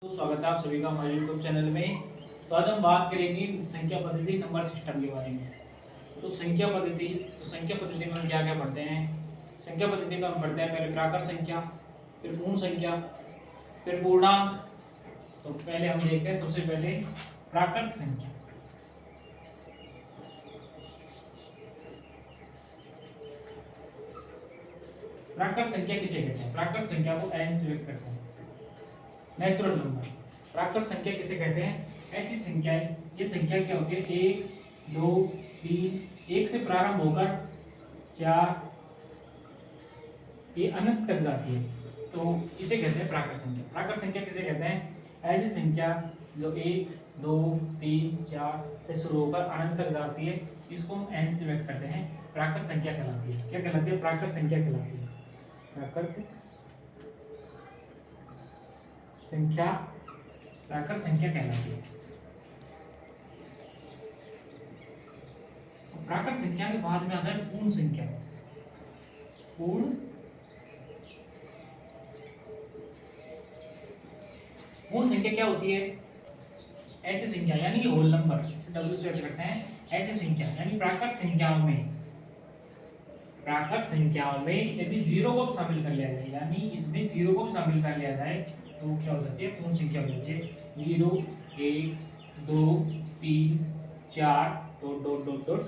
तो स्वागत है आप सभी का हमारे YouTube चैनल में। तो आज हम बात करेंगे संख्या पद्धति नंबर सिस्टम के बारे में। तो संख्या पद्धति में हम क्या क्या पढ़ते हैं। संख्या पद्धति में हम पढ़ते हैं पहले प्राकृत संख्या, फिर पूर्ण संख्या, फिर पूर्णांक। तो पहले हम देखते हैं सबसे पहले प्राकृत संख्या। प्राकृत संख्या किसे कहते हैं? प्राकृत संख्या को n से व्यक्त करते हैं, नेचुरल नंबर। प्राकृत संख्या किसे कहते हैं? ऐसी संख्याएं, ये संख्या क्या होती है? 1, 2, 3, 1 से प्रारंभ होकर 4 ये अनंत तक जाती है, तो इसे कहते हैं प्राकृत संख्या। प्राकृत संख्या किसे कहते हैं? ऐसी संख्या जो 1, 2, 3, 4 से शुरू होकर अनंत तक जाती है, इसको हम n से व्यक्त करते हैं, प्राकृत संख्या कहलाती है। क्या कहलाती है? प्राकृत संख्या कहलाती है। प्राकृत संख्या कहलाती है। प्राकृत संख्या के बाद में आता है पूर्ण संख्या। पूर्ण संख्या क्या होती है? ऐसी संख्या यानी कि होल नंबर, इसे W से व्यक्त करते हैं। ऐसी संख्या यानी प्राकृत संख्याओं में यदि जीरो को शामिल कर लिया जाए, यानी इसमें जीरो को शामिल कर लिया जाए, तो क्या हो सकती है? पूर्ण संख्या हो जाती है। 0, 1, 2, 3, 4 डॉट डॉट डॉट डॉट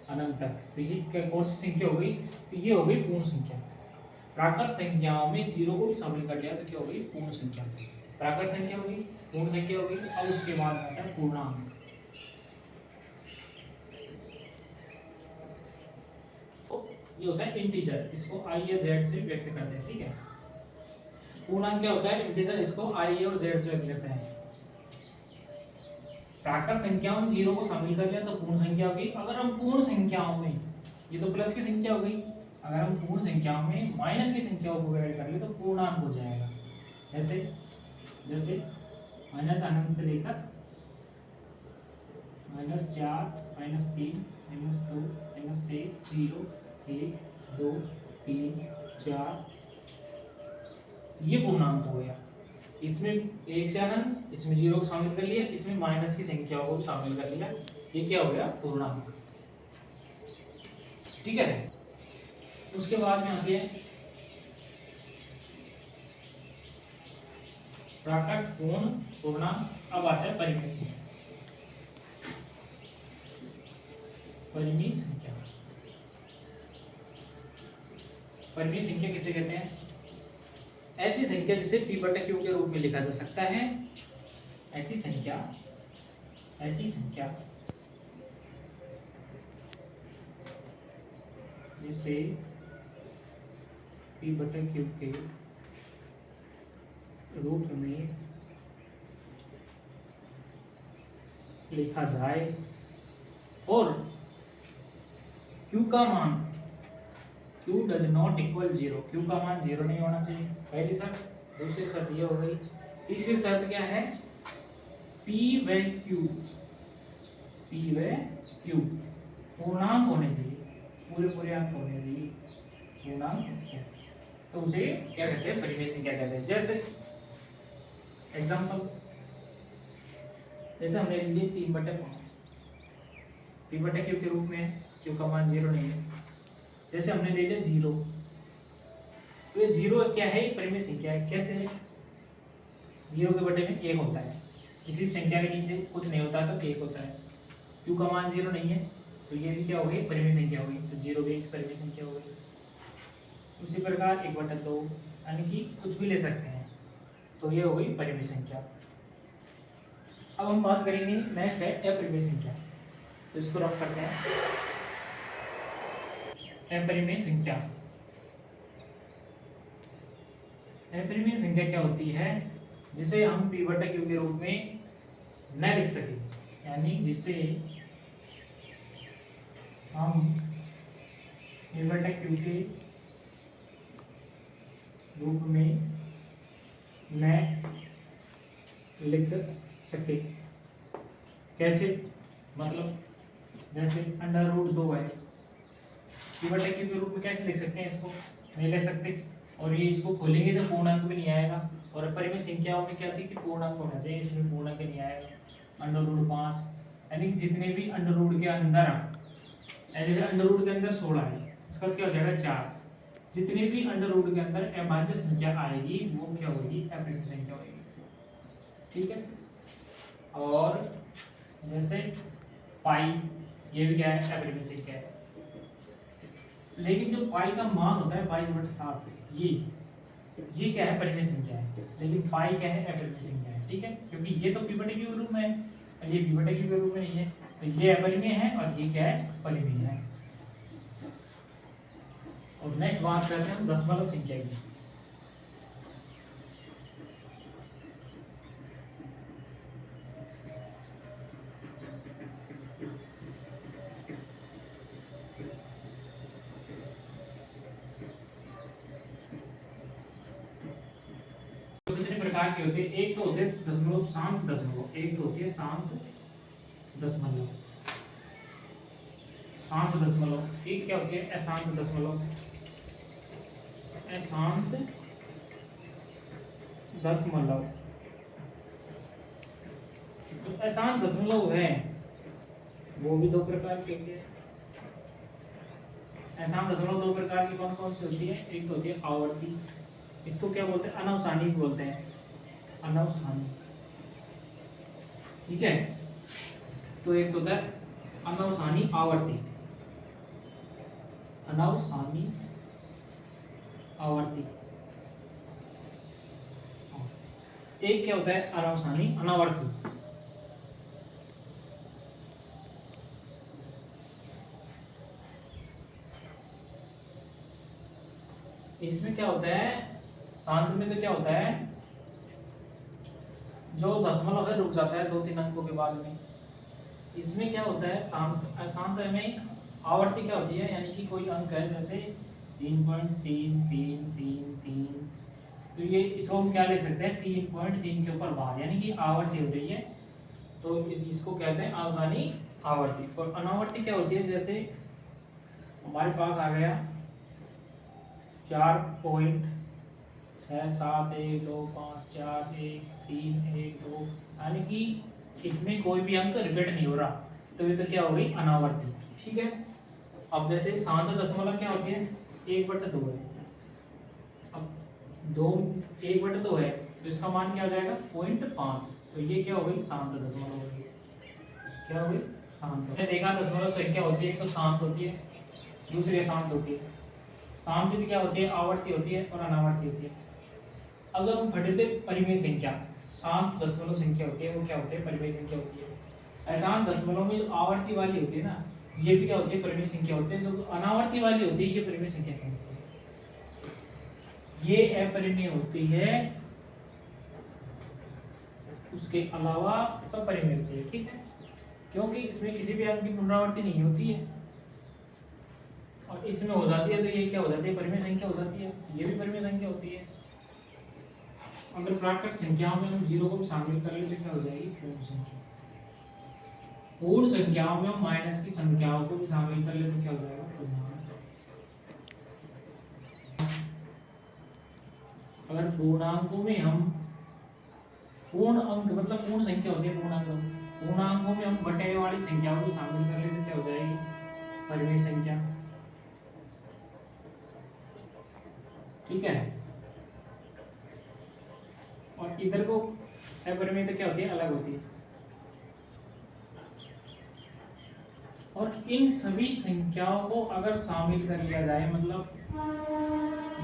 अनंत तक। तो ये कौन सी संख्या हो गई? तो ये हो गई पूर्ण संख्या। प्राकृत संख्याओं में जीरो को भी शामिल कर लिया तो क्या हो गई? पूर्ण संख्या। प्राकृत संख्या होगी, पूर्ण संख्या होगी। अब उसके बाद आता है पूर्णांक। ये होता है इंटीजर, इसको i या z से व्यक्त करते हैं। ठीक है, पूर्णांक क्या होता है? इंटीजर, इसको i और z से व्यक्त करते हैं। प्राकृत संख्याओं में जीरो को शामिल कर लिया तो पूर्ण संख्या होगी। अगर हम पूर्ण संख्याओं में, ये तो प्लस की संख्या हो गई, अगर हम पूर्ण संख्याओं में माइनस की संख्याओं को ऐड कर ले तो पूर्णांक हो जाएगा। जैसे माइनस अनंत से लेकर -4, -3, -2, -1, 0, 1, 2, 3, 4, ये पूर्णांक हो गया। इसमें 1 से अनंत, इसमें 0 को शामिल कर लिया, इसमें माइनस की संख्याओं को शामिल कर लिया, ये क्या हो गया? पूर्णांक। ठीक है, उसके बाद में आती है प्राकृत, पूर्ण, पूर्णांक। अब आता है परिमेय संख्या। परिमेय संख्या, परिमेय संख्या किसे कहते हैं? ऐसी संख्या जिसे p/q के रूप में लिखा जा सकता है। ऐसी संख्या जिसे p/q के रूप में लिखा जाए और q का मान q does not equal 0, q का मान 0 नहीं होना चाहिए, पहली शर्त। दूसरी शर्त ये हो गई। तीसरी शर्त क्या है? p/q पूर्णांक होने चाहिए, पूरे अंक होने चाहिए, पूर्णांक। तो उसे क्या कहते हैं? परिमेय संख्या कहते हैं। जैसे एग्जांपल, जैसे हमने ले ली 3/5, p/q के रूप में, q का मान 0 नहीं है। जैसे हमने ले लिया 0, तो ये 0 क्या है? परिमेय संख्या है। कैसे है? 0 के बटे में 1 होता है, किसी भी संख्या के नीचे कुछ नहीं होता तो 1 होता है। q का मान 0 नहीं है, तो ये भी क्या हो गई? परिमेय संख्या हो गई। तो 0 भी एक परिमेय संख्या हो गई। उसी प्रकार 1/2 यानी कि कुछ भी ले सकते हैं, तो ये हो गई परिमेय संख्या। अब हम बात करेंगे, नेक्स्ट है अपरिमेय संख्या। तो इसको रख करते हैं। अपरिमेय संख्या, अपरिमेय संख्या क्या होती है? जिसे हम p/q के रूप में न लिख सके, यानी जिसे हम p/q के रूप में न लिख सके। कैसे? मतलब जैसे √2 है, p/q के रूप में कैसे लिख सकते हैं? इसको नहीं ले सकते, और ये इसको खोलेंगे तो पूर्णांक भी नहीं आएगा, और परिमेय संख्याओं में क्या थी कि पूर्णांक होना चाहिए, इसमें पूर्णांक नहीं आएगा। √5 यानी कि जितने भी अंडर रूट के अंदर अंडर रूट के अंदर 16 है, इसका क्या हो जाएगा 4। जितने भी अंडर रूट के अंदर अभाज्य संख्या आएगी वो क्या होगी, अपरिमेय संख्या होगी। ठीक है। और जैसे पाई, ये भी क्या है, अपरिमेय संख्या है। लेकिन जो पाई का मान होता है 22/7, ये क्या है, परिमेय संख्या है। लेकिन पाई क्या है, अपरिमेय संख्या है। ठीक है, क्योंकि ये तो p/q रूप में है और ये p/q के रूप में नहीं है, तो ये अपरिमेय है और ये क्या है, परिमेय है। और नेक्स्ट बात करते हैं हम दशमलव संख्या की। कितने प्रकार के होते हैं, एक तो होते हैं दशमलव, शांत दशमलव, एक तो होती है शांत दशमलव। शांत दशमलव एक क्या होती है, अशांत दशमलव। अशांत दशमलव, जो अशांत दशमलव है वो भी दो प्रकार के होते हैं। अशांत दशमलव दो प्रकार की कौन कौन सी होती है, एक तो होती है आवर्ती, इसको क्या बोलते हैं, अनवसानी बोलते हैं, अनवसानी। ठीक है, तो एक होता है अनवसानी आवर्ती, अनवसानी आवर्ती। एक क्या होता है, अनवसानी अनावर्ती। इसमें क्या होता है, शांत में तो क्या होता है, जो दशमलव है रुक जाता है 2-3 अंकों के बाद में। इसमें क्या होता है, शांत में आवर्ती क्या होती है, यानी कि कोई अंक है जैसे 3.3333, तो ये इसको हम क्या लिख सकते हैं, 3.3 के ऊपर बार, यानी कि आवर्ती हो रही है, तो इसको कहते हैं अवसानी आवर्ती। और अनावर्ती क्या होती है, जैसे हमारे पास आ गया 4.671254131 यानी कि इसमें कोई भी अंक रिपीट नहीं हो रहा, तो ये तो क्या हो गई, अनावर्ती। ठीक है। अब जैसे शांत दशमलव क्या होती है, 1/2 है। अब 1/2 है तो इसका मान क्या हो जाएगा, 0.5, तो ये क्या हो गई, शांत दशमलव हो गई। क्या हो गई, शांत। हमने देखा दशमलव संख्या होती है, एक तो शांत होती है, दूसरी अशांत होती है। शांत भी क्या होती है, आवर्ती होती है और अनावर्ती होती है। अगर हम फटते परिमेय संख्या, शांत दशमलव संख्या होती है वो क्या होती है, परिमेय संख्या होती है। अशांत दशमलव में जो आवर्ती वाली होती है ना, ये भी क्या होती है, परिमेय संख्या होती है। जो अनावर्ती वाली होती है ये परिमेय संख्या कहलाती है, ये अपरिमेय होती है, उसके अलावा सब परिमेय होती है। ठीक है, क्योंकि इसमें किसी भी अंक की पुनरावृत्ति नहीं होती है और इसमें हो जाती है, तो ये क्या हो जाती है, परिमेय संख्या हो जाती है, ये भी परिमेय संख्या होती है। अगर प्राकृत संख्याओं में हम 0 को शामिल कर लेते क्या हो जाएगी, पूर्ण संख्या। पूर्ण संख्याओं में हम माइनस की संख्याओं को भी शामिल कर लेते क्या हो जाएगा, पूर्णांक। अगर पूर्णांकों में हम पूर्ण अंक मतलब पूर्ण संख्या होती है, पूर्णांकों में हम बटे वाली संख्याओं को शामिल कर लेते क्या हो जाएगी, परिमेय संख्या। ठीक है, और इधर को अपरिमेय तो क्या होती है, अलग होती है। और इन सभी संख्याओं को अगर शामिल कर लिया जाए, मतलब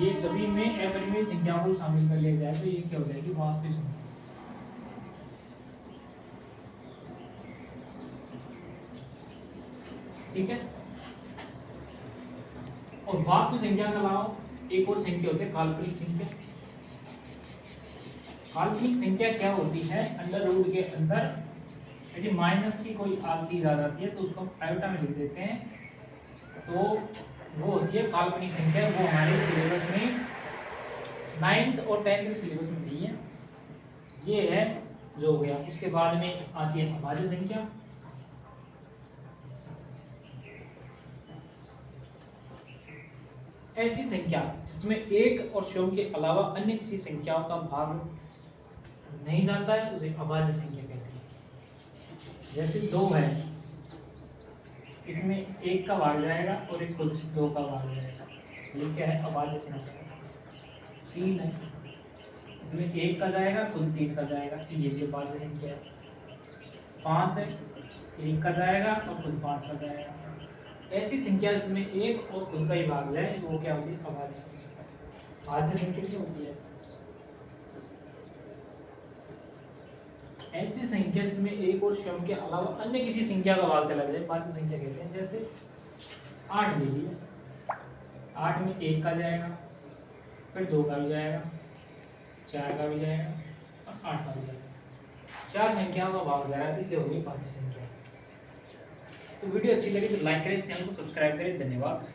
ये सभी में अपरिमेय संख्याओं को शामिल कर लिया जाए, तो ये क्या हो जाएगी, वास्तविक संख्या। ठीक है, और वास्तविक संख्या के अलावा एक और संख्या होती है, काल्पनिक संख्या। काल्पनिक संख्या क्या होती है, अंडर रूट के अंदर यदि माइनस की कोई चीज आ जाती है तो उसको हम आयोटा में लिख देते हैं, तो वो होती है काल्पनिक संख्या। वो हमारे सिलेबस में 9th और 10th के सिलेबस में नहीं है, ये है जो हो गया। उसके बाद में आती है अभाज्य संख्या, ऐसी संख्या जिसमें एक और स्वयं के अलावा अन्य किसी संख्याओं का भाग नहीं जाता है उसे अभाज्य संख्या कहते हैं। जैसे 2 है, इसमें 1 का भाग जाएगा और एक खुद से 2 का भाग जाएगा, ये क्या है? अभाज्य संख्या। 3 है, इसमें 1 का जाएगा खुद 3 का जाएगा, ये भी अभाज्य संख्या है। 5 है, 1 का जाएगा और खुद 5 का जाएगा। ऐसी संख्या जिसमें एक और खुद का ही भाग जाए वो क्या होती है? अभाज्य संख्या। भाज्य संख्या क्या होती है? ऐसी संख्या जिसमें एक और स्वयं के अलावा अन्य किसी संख्या का भाग चला जाए भाज्य संख्या कहते हैं। जैसे 8 ले लिया, 8 में 1 का जाएगा, फिर 2 का भी जाएगा, 4 का भी जाएगा और 8 का भी जाएगा। 4 संख्याओं का भाग जा रहा है तो ये होगी भाज्य संख्या। तो वीडियो अच्छी लगी तो लाइक करें, चैनल को सब्सक्राइब करें। धन्यवाद।